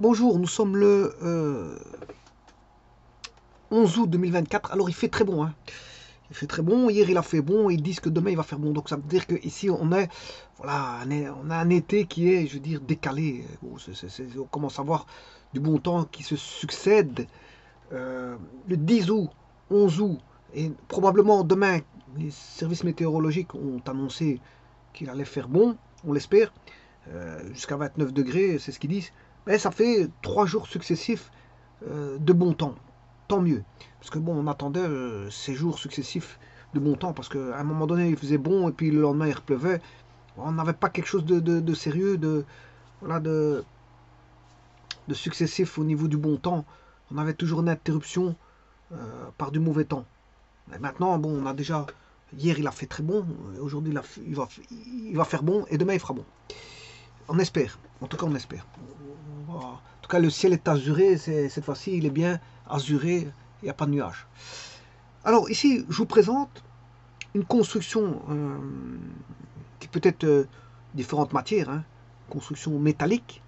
Bonjour, nous sommes le 11 août 2024. Alors il fait très bon, hein. Il fait très bon. Hier il a fait bon. Ils disent que demain il va faire bon. Donc ça veut dire qu'ici on est, voilà, on a un été qui est, je veux dire, décalé. Bon, on commence à voir du bon temps qui se succède. Le 10 août, 11 août et probablement demain, les services météorologiques ont annoncé qu'il allait faire bon. On l'espère. Jusqu'à 29 degrés, c'est ce qu'ils disent. Mais ça fait 3 jours successifs de bon temps. Tant mieux. Parce que bon, on attendait ces jours successifs de bon temps, parce qu'à un moment donné, il faisait bon, et puis le lendemain, il pleuvait. On n'avait pas quelque chose de sérieux, voilà, de successif au niveau du bon temps. On avait toujours une interruption par du mauvais temps. Mais maintenant, bon, on a déjà... Hier, il a fait très bon. Aujourd'hui, il va faire bon, et demain, il fera bon. On espère. En tout cas, on espère. En tout cas, le ciel est azuré. Cette fois-ci, il est bien azuré. Il n'y a pas de nuages. Alors, ici, je vous présente une construction qui peut être différentes matières. Hein. Construction métallique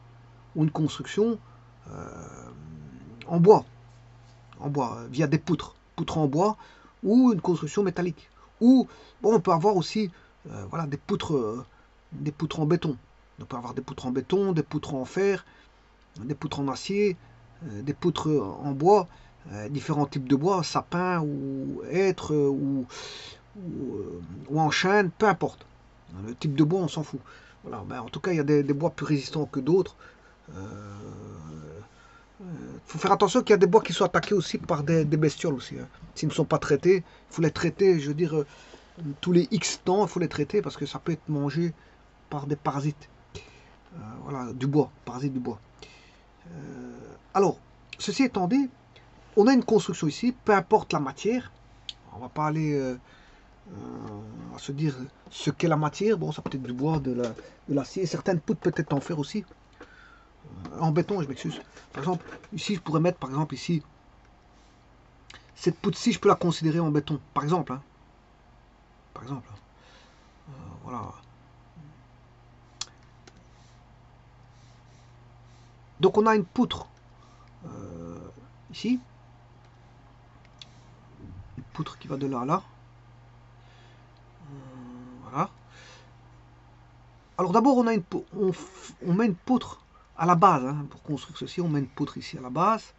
ou une construction en bois. En bois, via des poutres. Poutres en bois ou une construction métallique. Ou, bon, on peut avoir aussi voilà, des poutres en béton. On peut avoir des poutres en béton, des poutres en fer, des poutres en acier, des poutres en bois, différents types de bois, sapin ou hêtre ou en chêne, peu importe. Le type de bois, on s'en fout. Voilà, ben, en tout cas, il y a des bois plus résistants que d'autres. Il faut faire attention qu'il y a des bois qui sont attaqués aussi par des bestioles aussi. Hein. S'ils ne sont pas traités, il faut les traiter, je veux dire, tous les X temps, il faut les traiter parce que ça peut être mangé par des parasites. Voilà, du bois, parasites du bois. Alors, ceci étant dit, on a une construction ici, peu importe la matière. On va pas aller à se dire ce qu'est la matière. Bon, ça peut être du bois, de l'acier. Certaines poutres peut-être en fer aussi. En béton, je m'excuse. Par exemple, ici, je pourrais mettre, par exemple, ici, cette poutre-ci, je peux la considérer en béton. Par exemple. Hein. Par exemple. Voilà. Donc, on a une poutre ici. Une poutre qui va de là à là. Voilà. Alors d'abord, on met une poutre à la base. Hein, pour construire ceci, on met une poutre ici à la base.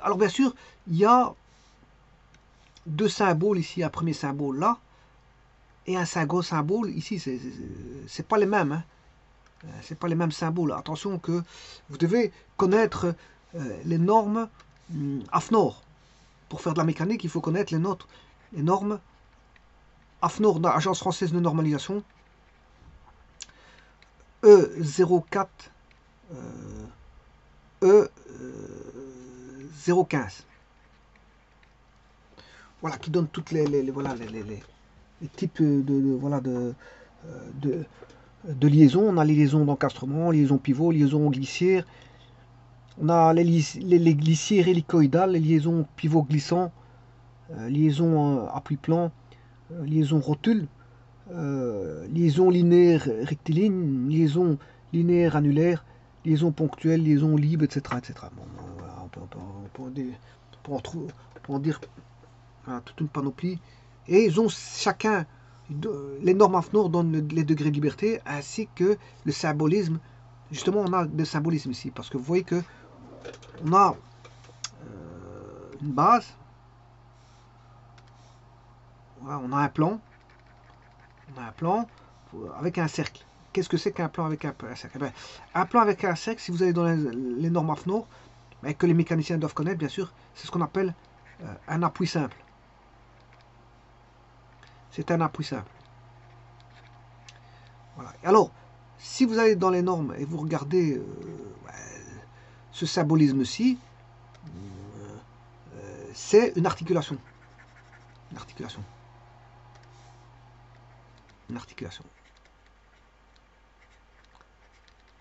Alors bien sûr, il y a deux symboles ici. Un premier symbole là, et un second symbole ici. C'est pas les mêmes. Hein. C'est pas les mêmes symboles. Attention que vous devez connaître les normes AFNOR. Pour faire de la mécanique, il faut connaître les normes AFNOR, Agence française de normalisation. E04 E015. Voilà, qui donne toutes voilà, les types voilà, de liaisons. On a les liaisons d'encastrement, liaisons pivot, liaisons glissières. On a les glissières hélicoïdales, les liaisons pivot glissant, liaisons appui plan, liaison rotule, liaison linéaire rectiligne, liaison linéaire annulaire, liaison ponctuelle, liaison libre, etc. etc. Bon, voilà, on peut en dire voilà, toute une panoplie. Et ils ont chacun, les normes AFNOR donnent les degrés de liberté ainsi que le symbolisme. Justement, on a des symbolismes ici parce que vous voyez que on a une base, voilà, on a un plan, avec un cercle. Qu'est-ce que c'est qu'un plan avec un cercle? Eh bien, un plan avec un cercle, si vous allez dans les normes AFNOR, mais que les mécaniciens doivent connaître, bien sûr, c'est ce qu'on appelle un appui simple. C'est un appui simple. Voilà. Alors, si vous allez dans les normes et vous regardez ce symbolisme-ci, c'est une articulation. Une articulation. Une articulation.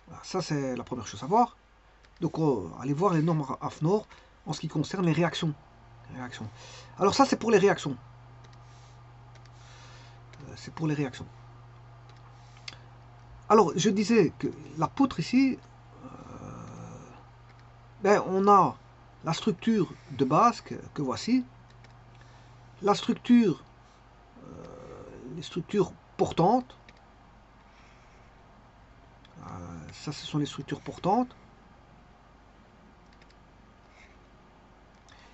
Voilà, ça, c'est la première chose à voir. Donc, allez voir les normes AFNOR en ce qui concerne les réactions. Alors, ça, c'est pour les réactions. C'est pour les réactions. Alors, je disais que la poutre ici, ben, on a la structure de base que voici, la structure, les structures portantes, ça ce sont les structures portantes,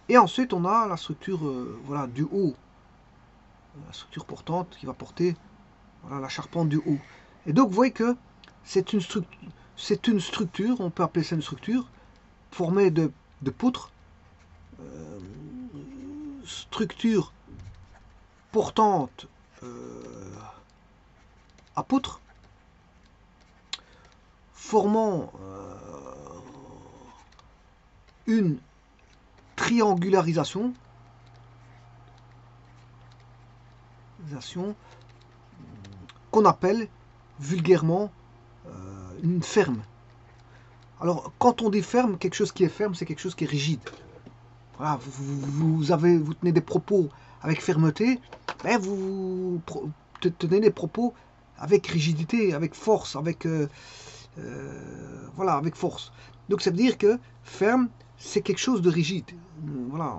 et ensuite on a la structure voilà, du haut, la structure portante qui va porter voilà, la charpente du haut. Et donc vous voyez que c'est une structure, on peut appeler ça une structure, formée de poutres, structure portante à poutres, formant une triangularisation qu'on appelle vulgairement une ferme. Alors, quand on dit ferme, quelque chose qui est ferme, c'est quelque chose qui est rigide. Voilà, vous tenez des propos avec fermeté, ben vous tenez des propos avec rigidité, avec force, avec voilà, avec force. Donc ça veut dire que ferme, c'est quelque chose de rigide. Voilà,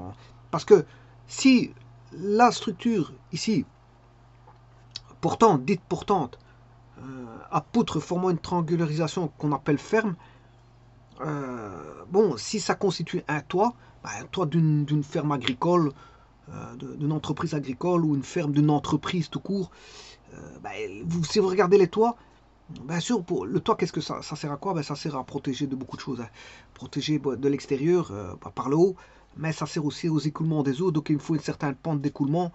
parce que si la structure ici portante, dite portante, à poutre formant une triangularisation qu'on appelle ferme, bon, si ça constitue un toit d'une ferme agricole, d'une entreprise agricole ou une ferme d'une entreprise tout court, si vous regardez les toits, bien sûr, pour le toit, qu'est-ce que ça sert à quoi? Ça sert à protéger de beaucoup de choses. Hein. Protéger de l'extérieur par le haut, mais ça sert aussi aux écoulements des eaux. Donc il faut une certaine pente d'écoulement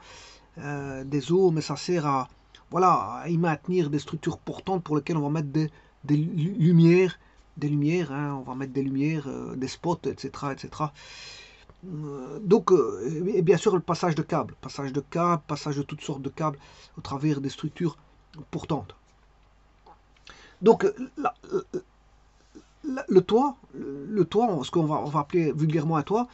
des eaux, mais ça sert à, voilà, à y maintenir des structures portantes pour lesquelles on va mettre des lumières, hein, on va mettre des lumières, des spots, etc. etc. Donc, et bien sûr, le passage de câbles, passage de toutes sortes de câbles au travers des structures portantes. Donc, le toit, ce qu'on va appeler vulgairement un toit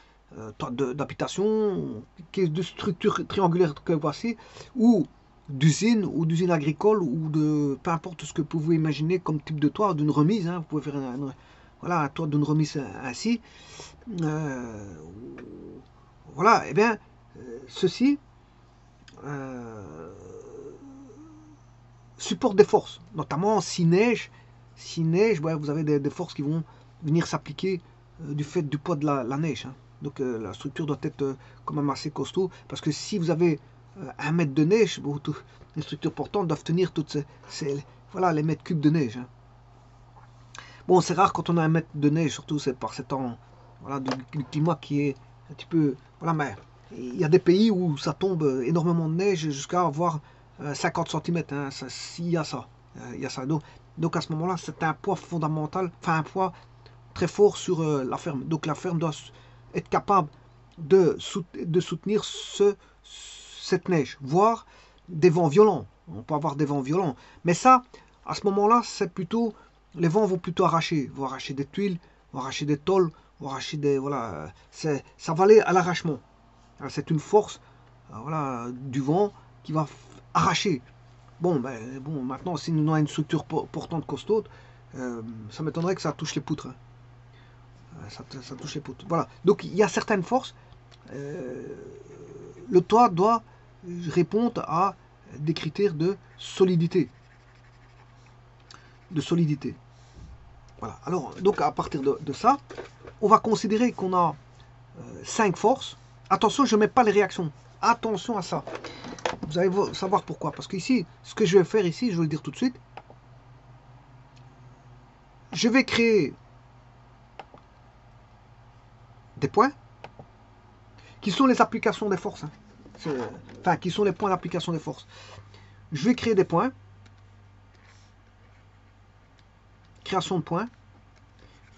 d'habitation, qui est de structure triangulaire que voici, ou d'usine agricole, ou de peu importe ce que vous pouvez imaginer comme type de toit, d'une remise, hein, vous pouvez faire voilà, un toit d'une remise ainsi. Voilà, et bien, ceci supporte des forces, notamment si neige, vous avez des forces qui vont venir s'appliquer du fait du poids de la neige. Hein. Donc la structure doit être quand même assez costaud, parce que si vous avez 1 mètre de neige, bon, les structures portantes doivent tenir toutes voilà, les mètres cubes de neige. Hein. Bon, c'est rare quand on a 1 mètre de neige, surtout c'est par ces temps voilà, du climat qui est un petit peu... Voilà, mais il y a des pays où ça tombe énormément de neige jusqu'à avoir 50 cm. Hein, il y a ça. Il y a ça. Donc à ce moment-là, c'est un poids fondamental, enfin un poids très fort sur la ferme. Donc la ferme doit être capable de soutenir cette neige, voire des vents violents. On peut avoir des vents violents. Mais ça, à ce moment-là, c'est plutôt... Les vents vont plutôt arracher. Vont arracher des tuiles, vont arracher des tôles, vont arracher des... Voilà, ça va aller à l'arrachement. C'est une force voilà, du vent qui va arracher. Bon, maintenant, si nous avons une structure portante costaud, ça m'étonnerait que ça touche les poutres. Hein. Ça touche les poutres. Voilà. Donc, il y a certaines forces. Le toit doit répondre à des critères de solidité. Voilà. Alors, donc, à partir de ça, on va considérer qu'on a 5 forces. Attention, je ne mets pas les réactions. Attention à ça. Vous allez savoir pourquoi. Parce qu'ici, ce que je vais faire ici, je vais le dire tout de suite. Je vais créer des points qui sont les applications des forces. Hein. Enfin, qui sont les points d'application des forces. Je vais créer des points. Création de points.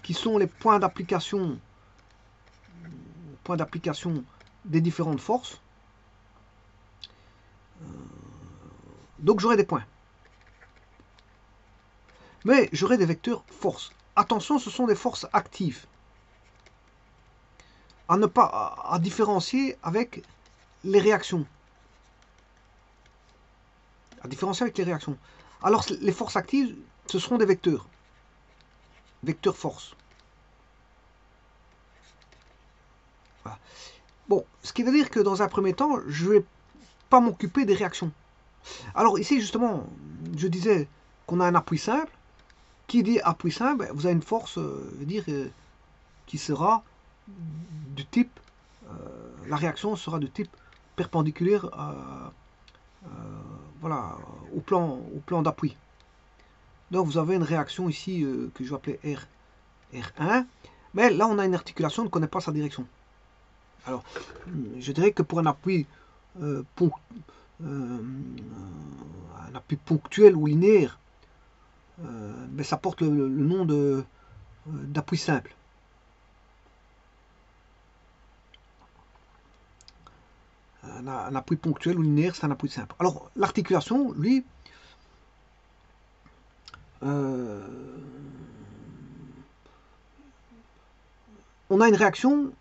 Qui sont les points d'application des différentes forces. Donc j'aurai des points. Mais j'aurai des vecteurs forces. Attention, ce sont des forces actives. À ne pas à différencier avec les réactions. Alors les forces actives, ce seront des vecteurs. Vecteurs force. Voilà. Bon, ce qui veut dire que dans un premier temps, je ne vais pas m'occuper des réactions. Alors ici, justement, je disais qu'on a un appui simple. Qui dit appui simple, vous avez une force, je veux dire, qui sera du type, la réaction sera de type perpendiculaire voilà, au plan d'appui. Donc vous avez une réaction ici que je vais appeler R1, mais là on a une articulation, on ne connaît pas sa direction. Alors, je dirais que pour un appui, un appui ponctuel ou linéaire, ben, ça porte le nom d'appui simple. Un appui ponctuel ou linéaire, c'est un appui simple. Alors, l'articulation, lui, on a une réaction,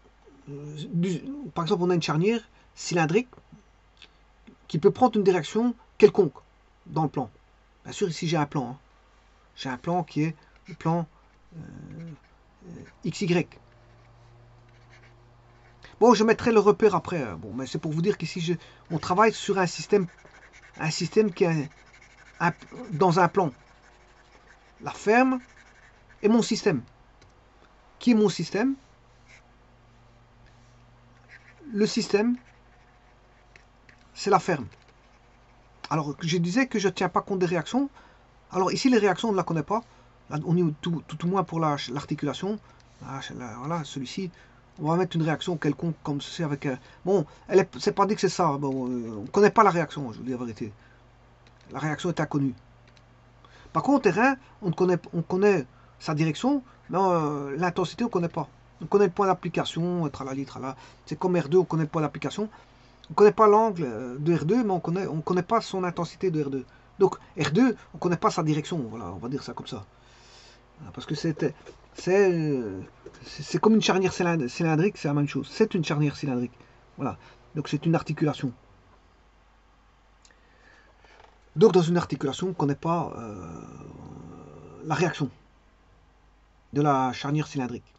par exemple, on a une charnière cylindrique qui peut prendre une direction quelconque dans le plan. Bien sûr, ici, j'ai un plan. Hein. J'ai un plan qui est le plan XY. Bon, je mettrai le repère après. Bon, mais c'est pour vous dire qu'ici, on travaille sur un système qui est dans un plan. La ferme et mon système. Qui est mon système? Le système, c'est la ferme. Alors, je disais que je ne tiens pas compte des réactions. Alors ici, les réactions, on ne la connaît pas. Là, on est tout au moins pour l'articulation. Voilà, celui-ci. On va mettre une réaction quelconque comme ceci avec... bon, c'est pas dit que c'est ça. Bon, on ne connaît pas la réaction, je vous dis la vérité. La réaction est inconnue. Par contre, terrain, on connaît sa direction, mais l'intensité, on ne connaît pas. On connaît le point d'application, tralali, tralala. C'est comme R2, on connaît le point d'application. On ne connaît pas l'angle de R2, mais on ne connaît pas son intensité de R2. Donc R2, on ne connaît pas sa direction, voilà, on va dire ça comme ça. Parce que c'est comme une charnière cylindrique, c'est la même chose. C'est une charnière cylindrique. Voilà. Donc c'est une articulation. Donc dans une articulation, on ne connaît pas la réaction de la charnière cylindrique.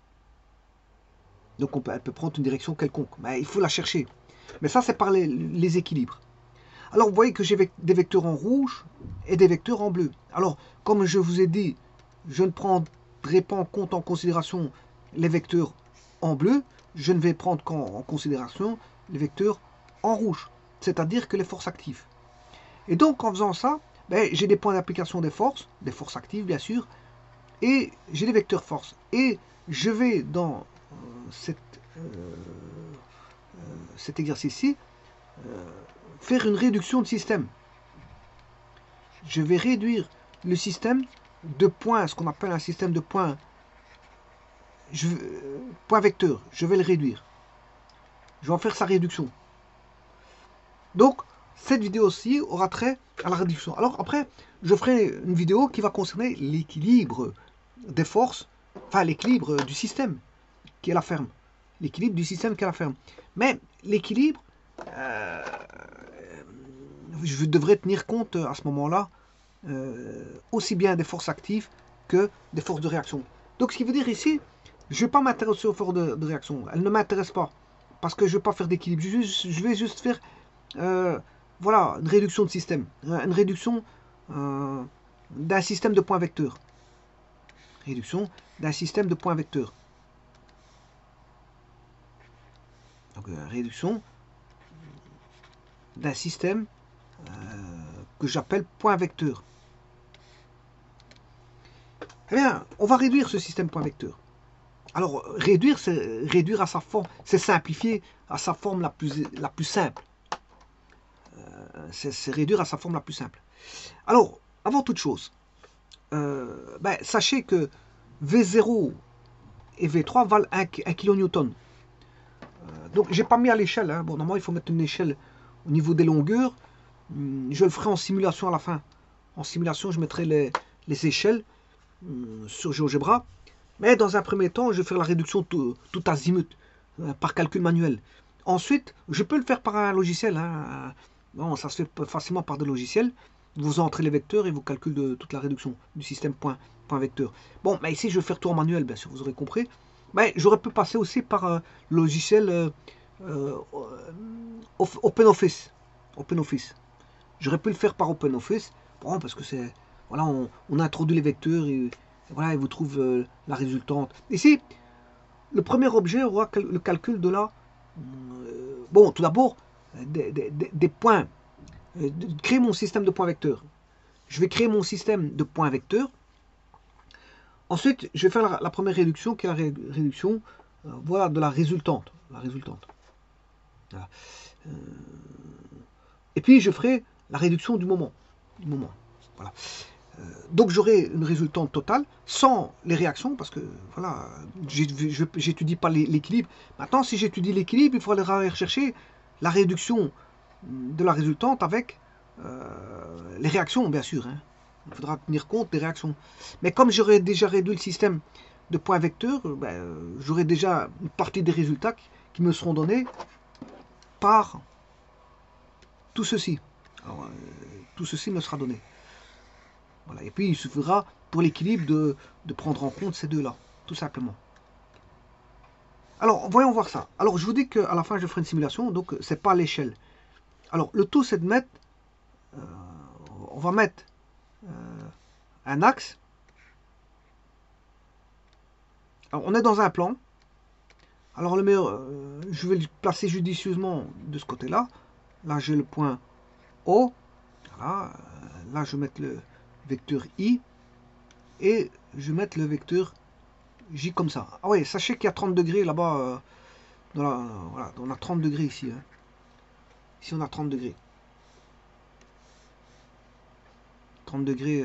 Donc elle peut prendre une direction quelconque. Mais il faut la chercher. Mais ça, c'est par les équilibres. Alors vous voyez que j'ai des vecteurs en rouge et des vecteurs en bleu. Alors, comme je vous ai dit, je ne prendrai pas en considération les vecteurs en bleu, je ne vais prendre qu'en considération les vecteurs en rouge, c'est-à-dire que les forces actives. Et donc en faisant ça, ben, j'ai des points d'application des forces actives bien sûr, et j'ai des vecteurs forces. Et je vais dans cet exercice-ci faire une réduction de système. Je vais réduire le système de points, ce qu'on appelle un système de points, point vecteur. Je vais le réduire. Je vais en faire sa réduction. Donc, cette vidéo-ci aura trait à la réduction. Alors après, je ferai une vidéo qui va concerner l'équilibre des forces, enfin l'équilibre du système qui est la ferme. L'équilibre du système qui est la ferme. Mais l'équilibre, je devrais tenir compte à ce moment-là aussi bien des forces actives que des forces de réaction. Donc ce qui veut dire ici, je ne vais pas m'intéresser aux forces de réaction. Elles ne m'intéressent pas. Parce que je ne vais pas faire d'équilibre. Je vais juste faire voilà, une réduction de système. Une réduction d'un système de points vecteurs. Réduction d'un système de points vecteurs. Donc réduction d'un système que j'appelle point vecteur. Eh bien, on va réduire ce système point vecteur. Alors, réduire, c'est réduire à sa forme, c'est simplifier à sa forme la plus simple. C'est réduire à sa forme la plus simple. Alors, avant toute chose, sachez que V0 et V3 valent 1 kN. Donc, j'ai pas mis à l'échelle. Hein. Bon, normalement, il faut mettre une échelle au niveau des longueurs. Je le ferai en simulation à la fin. En simulation, je mettrai les échelles sur GeoGebra. Mais dans un premier temps, je vais faire la réduction tout azimut, par calcul manuel. Ensuite, je peux le faire par un logiciel. Hein. Bon, ça se fait facilement par des logiciels. Vous entrez les vecteurs et vous calculez toute la réduction du système point vecteur. Bon, mais ici, je vais faire tout en manuel, bien sûr, vous aurez compris. Ben, j'aurais pu passer aussi par le logiciel euh, OpenOffice. OpenOffice. J'aurais pu le faire par OpenOffice, bon, parce que c'est, voilà, on introduit les vecteurs et voilà, il vous trouve la résultante. Ici, le premier objet aura le calcul de la, bon, tout d'abord, des points, de créer mon système de points vecteurs. Je vais créer mon système de points vecteurs. Ensuite, je vais faire la première réduction, qui est la réduction, voilà, de la résultante. La résultante. Voilà. Et puis, je ferai la réduction du moment. Voilà. Donc j'aurai une résultante totale sans les réactions, parce que voilà, j'étudie pas l'équilibre. Maintenant, si j'étudie l'équilibre, il faudra aller rechercher la réduction de la résultante avec les réactions, bien sûr. Hein. Il faudra tenir compte des réactions. Mais comme j'aurai déjà réduit le système de points vecteurs, ben, j'aurai déjà une partie des résultats qui me seront donnés par tout ceci. Alors, tout ceci me sera donné. Voilà. Et puis il suffira pour l'équilibre de prendre en compte ces deux-là, tout simplement. Alors, voyons voir ça. Alors, je vous dis qu'à la fin, je ferai une simulation, donc c'est pas à l'échelle. Alors, le tout, c'est de mettre, euh, on va mettre un axe. Alors, on est dans un plan. Alors, le meilleur, je vais le placer judicieusement de ce côté-là. Là, j'ai le point O. Voilà. Là, je vais mettre le vecteur I. Et je vais mettre le vecteur J comme ça. Ah oui, sachez qu'il y a 30 degrés là-bas. Voilà, on a 30 degrés ici. Hein. Ici, on a 30 degrés. 30 degrés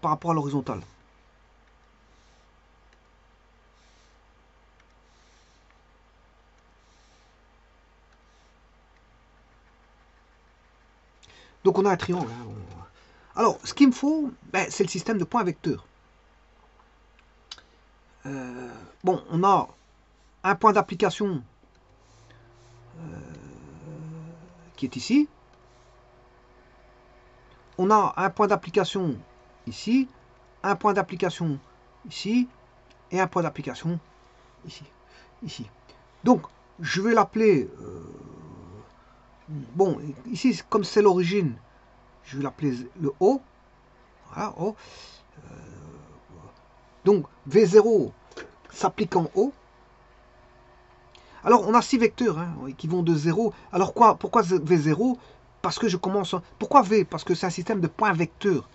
par rapport à l'horizontale. Donc on a un triangle. Hein. Alors, ce qu'il me faut, ben, c'est le système de points vecteurs. Bon, on a un point d'application qui est ici. On a un point d'application ici, un point d'application ici, et un point d'application ici. Ici. Donc, je vais l'appeler... bon, ici, comme c'est l'origine, je vais l'appeler le O. Voilà, O. Donc, V0 s'applique en haut. Alors, on a 6 vecteurs hein, qui vont de 0. Alors, pourquoi V0? Parce que je commence... Pourquoi V? Parce que c'est un système de points vecteurs.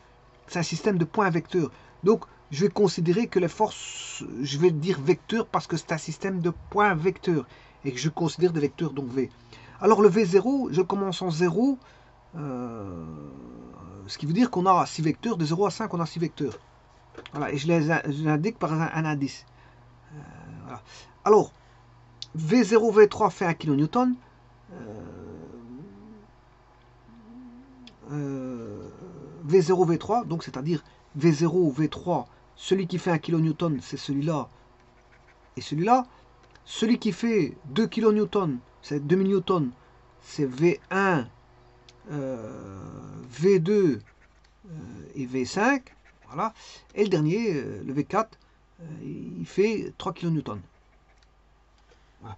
C'est un système de points vecteurs. Donc, je vais considérer que les forces... Je vais dire vecteur parce que c'est un système de points vecteurs. Et que je considère des vecteurs, donc V. Alors, le V0, je commence en 0. Ce qui veut dire qu'on a 6 vecteurs. De 0 à 5, on a 6 vecteurs. Voilà, et je les indique par un indice. Voilà. Alors, V0, V3 fait 1 kN. V0, V3, donc c'est-à-dire V0, V3, celui qui fait 1 kN, c'est celui-là et celui-là. Celui qui fait 2 kN, c'est 2000 N, c'est V1, V2 et V5. Voilà. Et le dernier, le V4, il fait 3 kN. Voilà.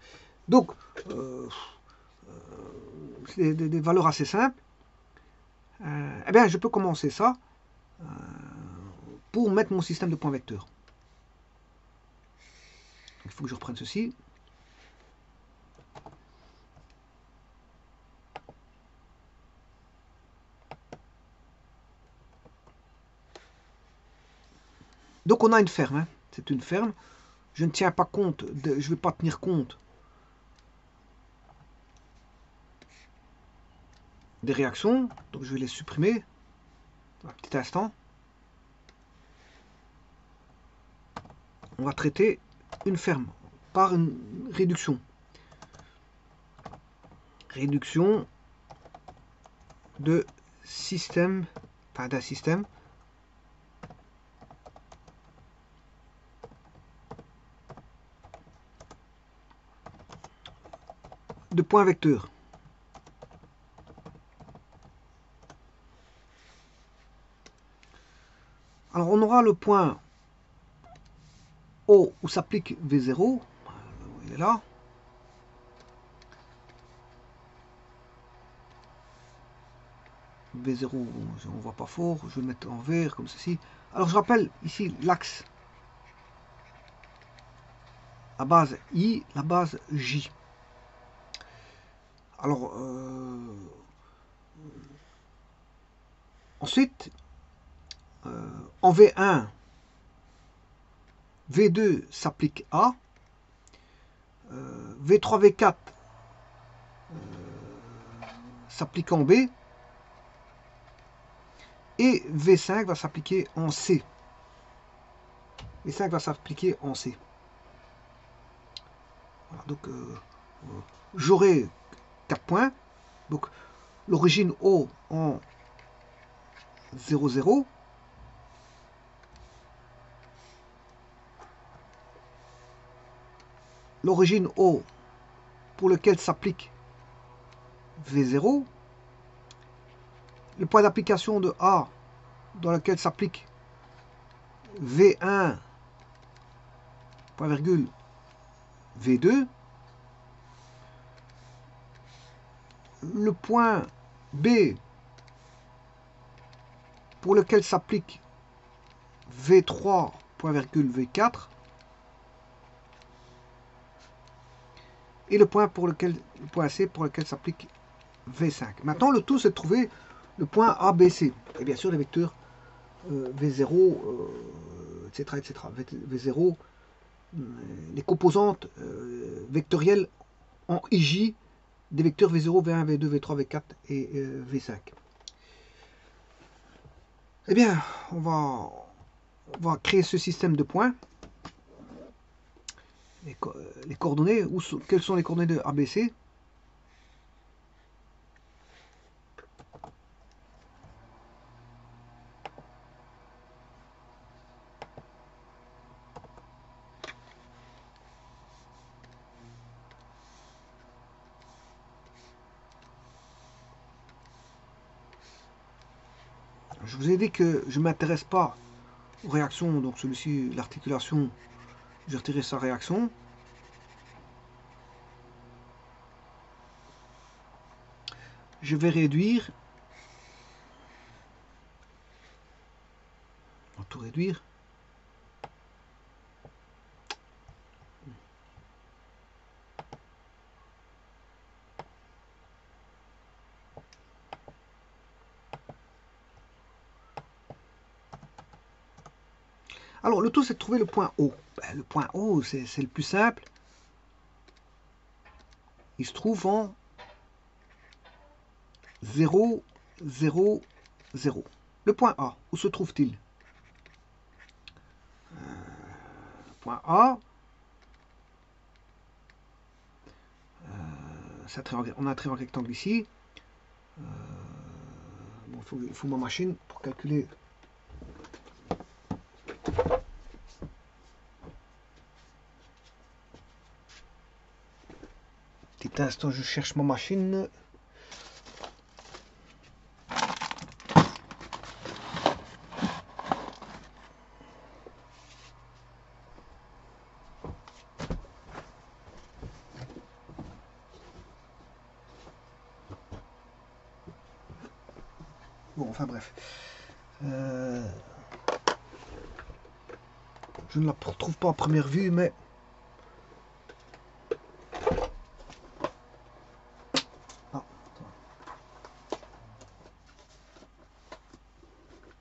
Donc, c'est des valeurs assez simples. Eh bien, je peux commencer ça pour mettre mon système de points vecteurs. Il faut que je reprenne ceci. Donc on a une ferme, hein. C'est une ferme. Je ne tiens pas compte, je ne vais pas tenir compte des réactions. Donc je vais les supprimer. Un petit instant. On va traiter une ferme par une réduction. Réduction de système, enfin d'un système de points vecteurs. Alors on aura le point O où s'applique V0, il est là. V0, on voit pas fort, je vais le mettre en vert comme ceci. Alors je rappelle ici l'axe. La base I, la base J. Alors, ensuite, en V1, V2 s'applique A, V3, V4 s'applique en B, et V5 va s'appliquer en C. V5 va s'appliquer en C. Voilà, donc, j'aurai 4 points. Donc, l'origine O en 0, 0. L'origine O pour lequel s'applique V0. Le point d'application de A dans lequel s'applique V1, point virgule, V2. Le point B pour lequel s'applique V3, point virgule, V4. Et le point C pour lequel s'applique V5. Maintenant, le tout, c'est de trouver le point ABC. Et bien sûr, les vecteurs V0, etc., etc. V0, les composantes vectorielles en IJ des vecteurs V0, V1, V2, V3, V4 et V5. Eh bien, on va créer ce système de points. Les coordonnées, quelles sont les coordonnées de ABC? Je vous ai dit que je ne m'intéresse pas aux réactions, donc celui-ci, l'articulation, je retirer sa réaction. Je vais réduire. On va tout réduire. Alors, le tout, c'est de trouver le point O. Ben, le point O, c'est le plus simple. Il se trouve en 0, 0, 0. Le point A, où se trouve-t-il? Point A. On a un triangle rectangle ici. Bon, il faut ma machine pour calculer. Petit instant, je cherche ma machine. Bon, enfin bref. Je ne la retrouve pas en première vue, mais... Ah,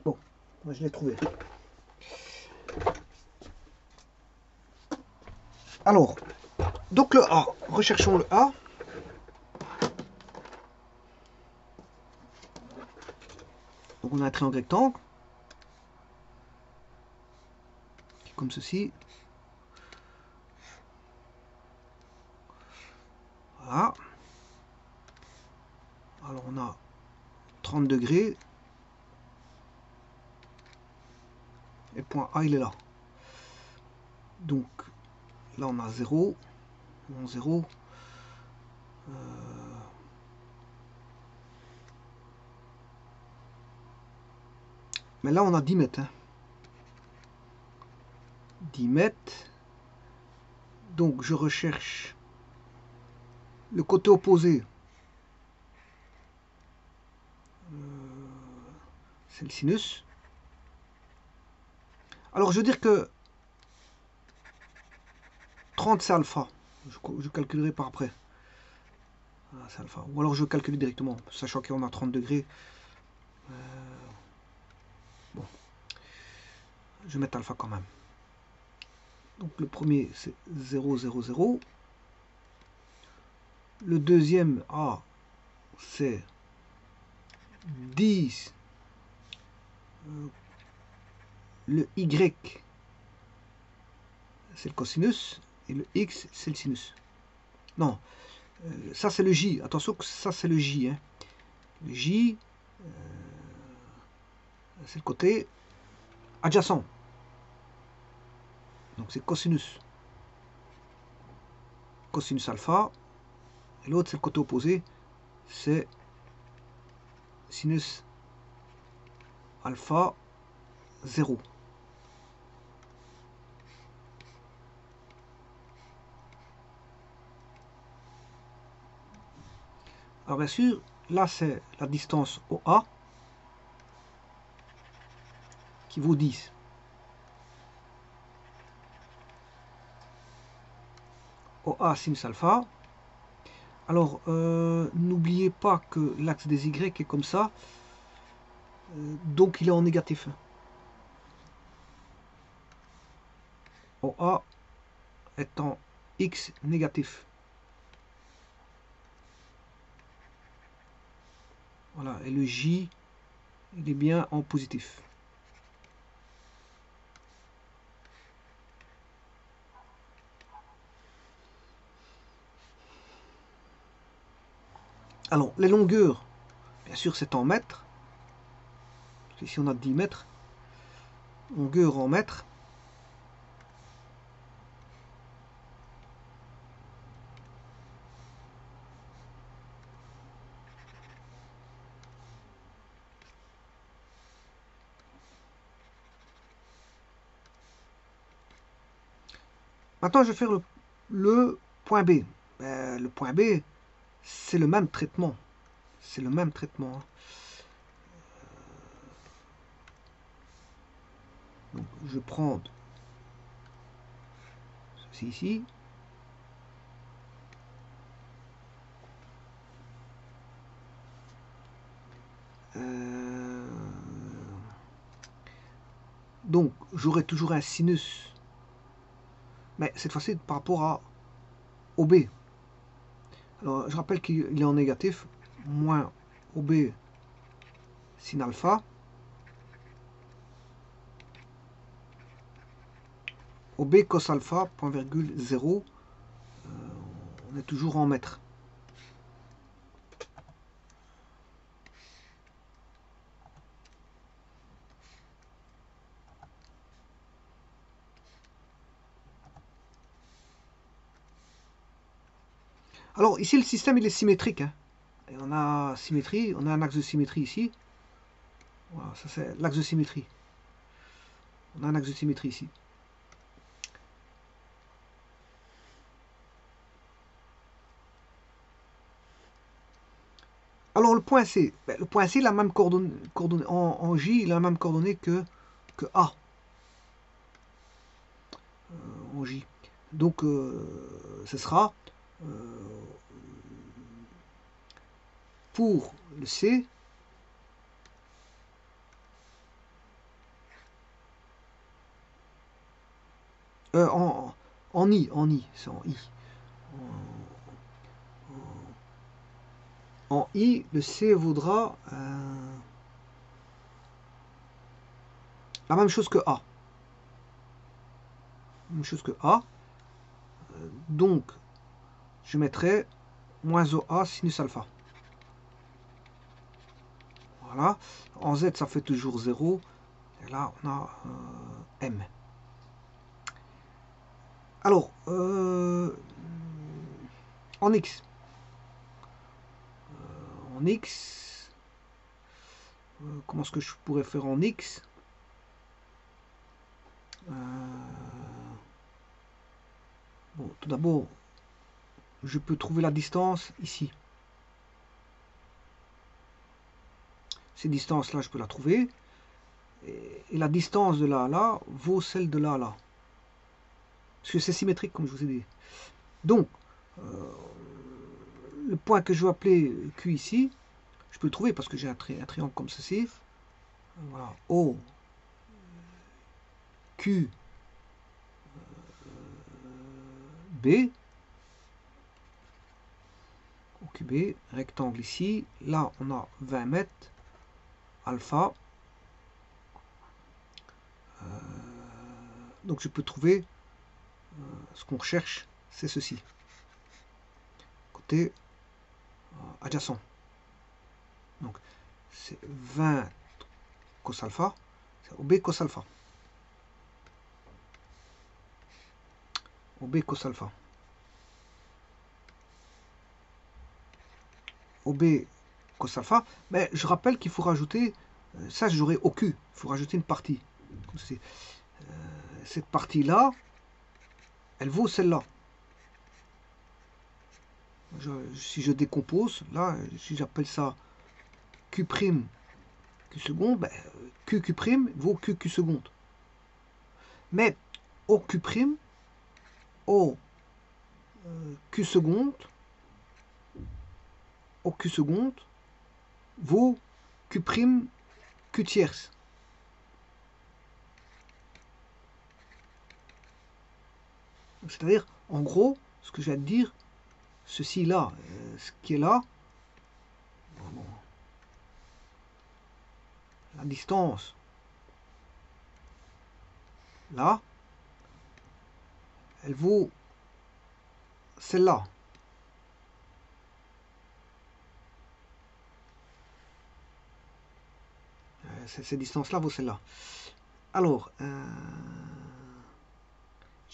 bon, moi je l'ai trouvé. Alors, donc le A, recherchons le A. Donc on a un triangle rectangle, qui est comme ceci. Voilà. Alors on a 30 degrés. Et point A, il est là. Donc là on a 0. 0. Mais là on a 10 mètres. Hein. 10 mètres. Donc je recherche le côté opposé. C'est le sinus. Alors je veux dire que 30 c'est alpha. Je calculerai par après. Ah, c'est alpha. Ou alors je calcule directement, sachant qu'on a 30 degrés. Bon. Je vais mettre alpha quand même. Donc le premier c'est 0, 0, 0. Le deuxième A c'est 10. Le Y c'est le cosinus. Et le X c'est le sinus. Non, ça c'est le J. Attention que ça c'est le J. Hein. Le J, c'est le côté adjacent. Donc c'est cosinus. Cosinus alpha. Et l'autre c'est le côté opposé. C'est sinus alpha 0. Alors bien sûr, là c'est la distance OA qui vaut 10. OA sinus alpha. Alors, n'oubliez pas que l'axe des Y est comme ça. Donc il est en négatif. OA est en X négatif. Voilà, et le J, il est bien en positif. Alors, les longueurs, bien sûr, c'est en mètres. Ici, on a 10 mètres. Longueur en mètres. Maintenant, je vais faire le point B. Le point B, c'est le même traitement. C'est le même traitement. Hein. Donc, je vais prendre ceci ici. Donc, j'aurai toujours un sinus. Mais cette fois-ci, par rapport à OB. Alors, je rappelle qu'il est en négatif. Moins OB sin alpha. OB cos alpha, point virgule 0. On est toujours en mètres. Alors, ici, le système, il est symétrique. Hein. Et on a symétrie, on a un axe de symétrie ici. Voilà, ça c'est l'axe de symétrie. On a un axe de symétrie ici. Alors le point C, le point C, il a la même coordonnée, en J, il a la même coordonnée que A. En J. Donc ce sera pour le C, en I, c'est en I. En I, le C vaudra la même chose que A. Même chose que A. Donc, je mettrai moins OA sinus alpha. Voilà. En Z, ça fait toujours 0. Et là, on a M. Alors, en X. En X. Comment est-ce que je pourrais faire en X? Bon, tout d'abord, je peux trouver la distance ici. Ces distances-là, je peux la trouver. Et la distance de là à là vaut celle de là à là. Parce que c'est symétrique, comme je vous ai dit. Donc, le point que je veux appeler Q ici, je peux le trouver parce que j'ai un triangle comme ceci. Voilà, O, Q, B. OQB, rectangle ici. Là, on a 20 mètres. Alpha. Donc, je peux trouver ce qu'on recherche, c'est ceci. Côté adjacent. Donc, c'est 20 cos alpha, c'est OB cos alpha. OB cos alpha. OB cos alpha. Mais je rappelle qu'il faut rajouter, ça j'aurai au Q, il faut rajouter une partie. Cette partie-là, elle vaut celle-là. Si je décompose, là, si j'appelle ça Q', Q seconde, ben, Q vaut Q seconde. Mais au Q', au Q seconde, au Q seconde, vaut Q', Q tierce. C'est-à-dire, en gros, ce que je viens de dire, ceci là, ce qui est là, la distance, là, elle vaut celle-là. Cette distance-là vaut celle-là. Alors,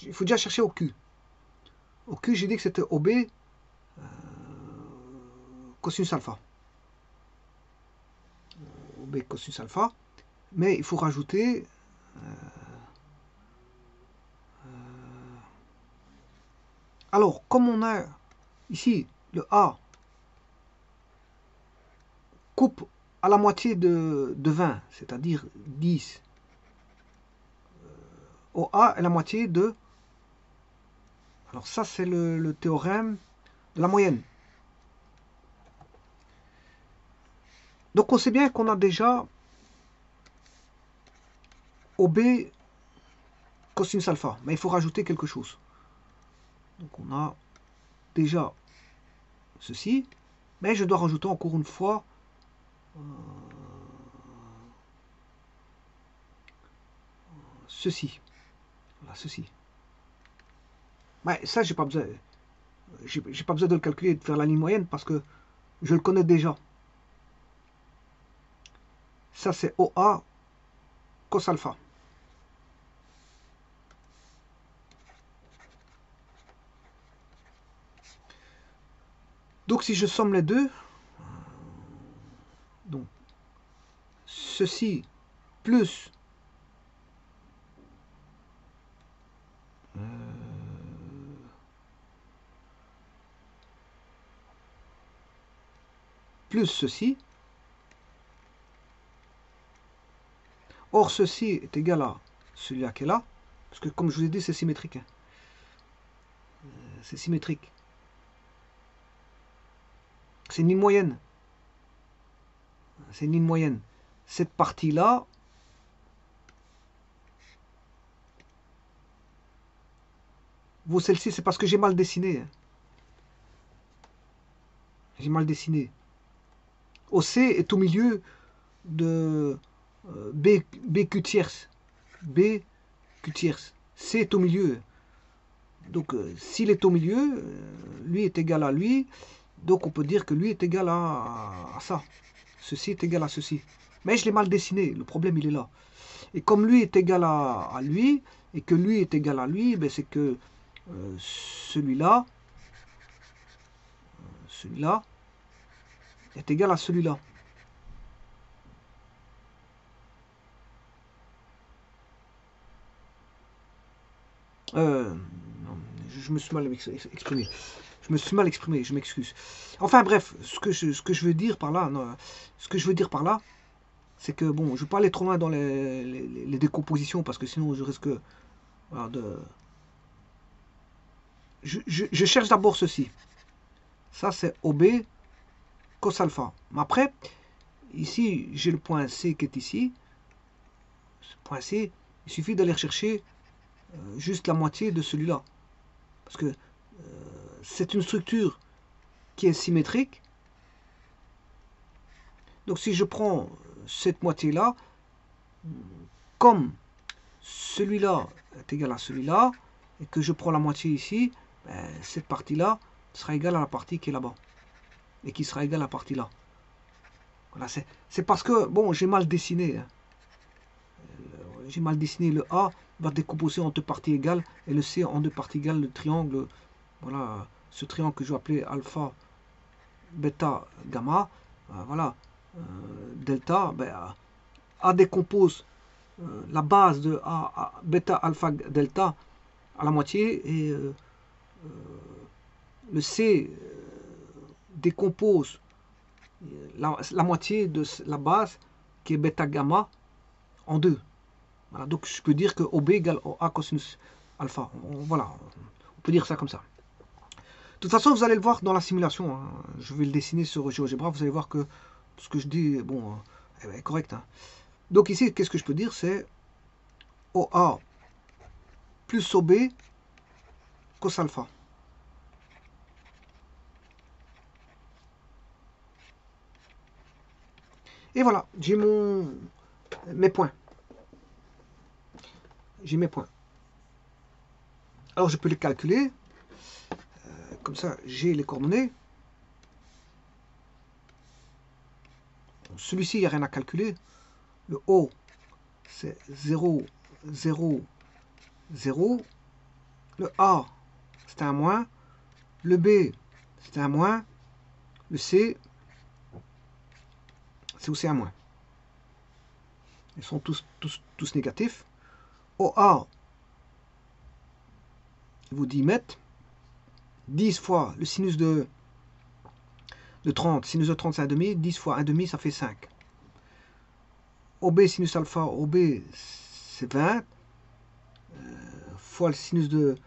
il faut déjà chercher au Q. Au Q, j'ai dit que c'était OB cosinus alpha. OB cosinus alpha. Mais il faut rajouter alors, comme on a ici le A coupe à la moitié de 20, c'est-à-dire 10, au A est la moitié de... Alors ça, c'est le théorème de la moyenne. Donc on sait bien qu'on a déjà OB cosinus alpha, mais il faut rajouter quelque chose. Donc on a déjà ceci, mais je dois rajouter encore une fois ceci. Voilà, ceci. Mais ça, j'ai pas besoin de le calculer et de faire la ligne moyenne parce que je le connais déjà. Ça, c'est OA cos alpha. Donc, si je somme les deux, donc ceci plus ceci. Or, ceci est égal à celui-là qui est là, parce que comme je vous ai dit, c'est symétrique. Hein. C'est symétrique. C'est une ligne moyenne. C'est une ligne moyenne. Cette partie-là, vaut celle-ci, c'est parce que j'ai mal dessiné. Hein. J'ai mal dessiné. OC est au milieu de BQ tierce. BQ tierce. C est au milieu. Donc, s'il est au milieu, lui est égal à lui. Donc, on peut dire que lui est égal à ça. Ceci est égal à ceci. Mais je l'ai mal dessiné. Le problème, il est là. Et comme lui est égal à lui, et que lui est égal à lui, ben c'est que celui-là est égal à celui-là. Non, je me suis mal exprimé. Je me suis mal exprimé, je m'excuse. Enfin bref, ce que je veux dire par là, non, ce que je veux dire par là, c'est que bon, je ne vais pas aller trop loin dans les décompositions parce que sinon je risque voilà, de. Je cherche d'abord ceci. Ça c'est OB cos alpha. Mais après, ici j'ai le point C qui est ici. Ce point C, il suffit d'aller chercher juste la moitié de celui-là. Parce que c'est une structure qui est symétrique. Donc si je prends cette moitié-là, comme celui-là est égal à celui-là, et que je prends la moitié ici, ben, cette partie-là sera égale à la partie qui est là-bas. Et qui sera égale à la partie là. Voilà, c'est parce que, bon, j'ai mal dessiné. Hein. J'ai mal dessiné. Le A va décomposer en deux parties égales, et le C en deux parties égales, le triangle. Voilà, ce triangle que je vais appeler alpha, bêta, gamma. Voilà, delta, ben, A décompose la base de A, bêta, alpha, delta à la moitié et le C décompose la moitié de la base qui est bêta, gamma en deux. Voilà, donc je peux dire que OB égale A cosinus alpha. Voilà, on peut dire ça comme ça. De toute façon, vous allez le voir dans la simulation. Hein. Je vais le dessiner sur GeoGebra. Vous allez voir que ce que je dis bon, est correct. Hein. Donc ici, qu'est-ce que je peux dire? C'est OA plus OB cos alpha. Et voilà, j'ai mes points. J'ai mes points. Alors je peux les calculer. Comme ça, j'ai les coordonnées. Celui-ci, il n'y a rien à calculer. Le O, c'est 0, 0, 0. Le A, c'est un moins. Le B, c'est un moins. Le C, c'est aussi un moins. Ils sont tous négatifs. OA, il vous dit mettre 10 fois le sinus de 30. Sinus de 30, c'est 1,5. 10 fois 1,5, ça fait 5. OB sinus alpha, OB, c'est 20. Fois le sinus de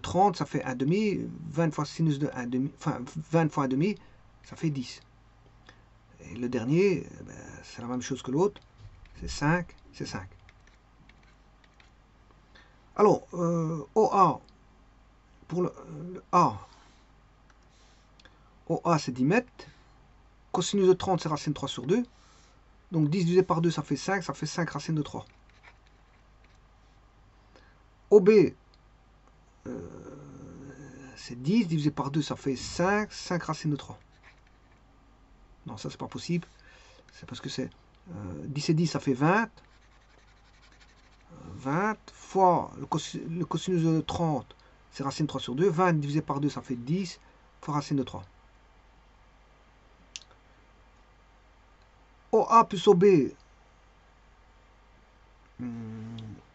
30, ça fait 1,5. 20 fois sinus de 1,5, enfin 20 fois 1,5, ça fait 10. Et le dernier, ben, c'est la même chose que l'autre. C'est 5, c'est 5. Alors, OA, pour le A, OA c'est 10 mètres. Cosinus de 30, c'est racine 3 sur 2. Donc 10 divisé par 2, ça fait 5 racines de 3. OB, c'est 10 divisé par 2, ça fait 5 racines de 3. Non, ça c'est pas possible. C'est parce que c'est 10 et 10, ça fait 20. 20 fois le cosinus de 30, c'est racine 3 sur 2. 20 divisé par 2, ça fait 10 fois racine de 3. OA plus OB,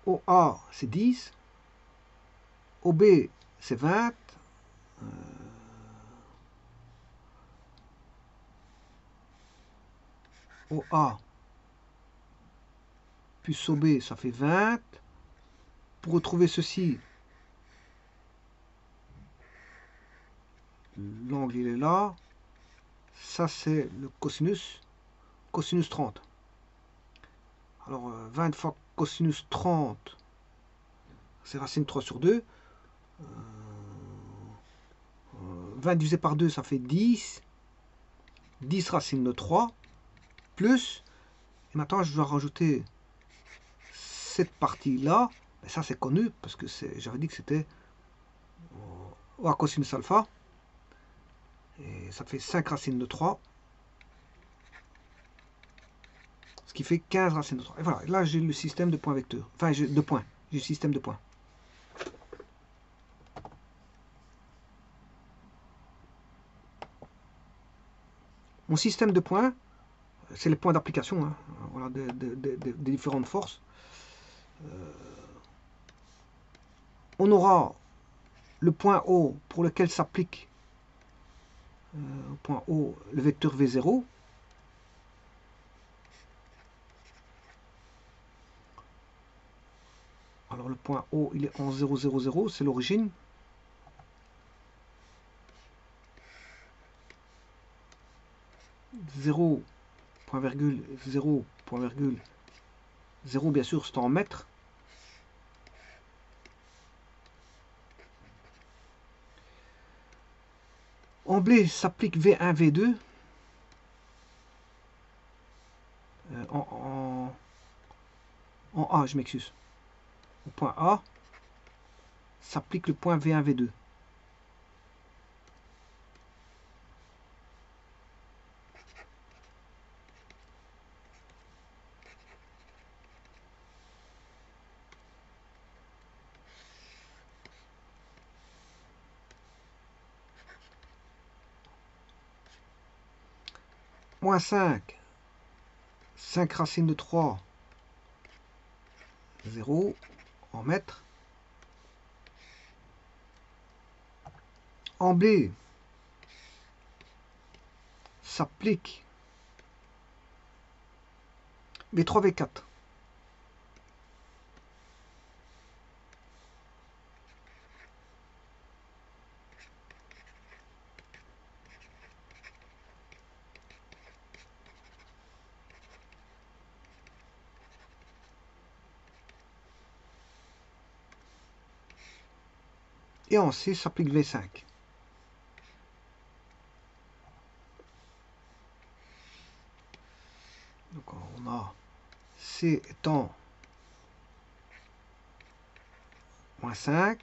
OA c'est 10, OB c'est 20, OA plus OB ça fait 20. Pour retrouver ceci, l'angle il est là, ça c'est le cosinus 30. Alors 20 fois cosinus 30, c'est racine 3 sur 2. 20 divisé par 2, ça fait 10. 10 racine de 3. Plus, et maintenant je dois rajouter cette partie-là. Mais ça c'est connu, parce que j'avais dit que c'était OA cosinus alpha. Et ça fait 5 racines de 3. Ce qui fait 15 racines de 3. Et voilà, là j'ai le système de points vecteurs. Enfin, de points. J'ai le système de points. Mon système de points, c'est les points d'application, hein, voilà, des différentes forces. On aura le point O pour lequel s'applique au point O le vecteur V0. Alors le point O, il est en 0, 0, 0, c'est l'origine. Zéro, point virgule, 0, point virgule, 0, bien sûr, c'est en mètres. En blé s'applique V1, V2. En A, je m'excuse. Au point A, s'applique le point V1, V2. Moins 5, 5 racines de 3, 0, en mètres. En B, s'applique V3, V4. Et en C s'applique V5. Donc on a C étant moins 5,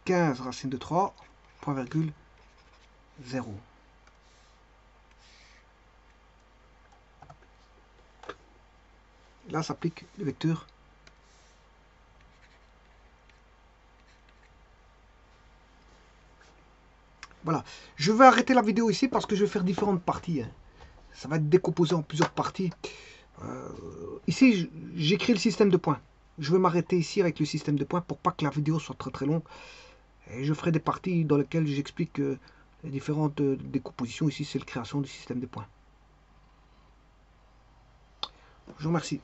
15 racine de 3, point virgule, 0. Là s'applique le vecteur. Voilà, je vais arrêter la vidéo ici parce que je vais faire différentes parties. Ça va être décomposé en plusieurs parties. Ici, j'écris le système de points. Je vais m'arrêter ici avec le système de points pour pas que la vidéo soit très très longue. Et je ferai des parties dans lesquelles j'explique les différentes décompositions. Ici, c'est la création du système de points. Je vous remercie.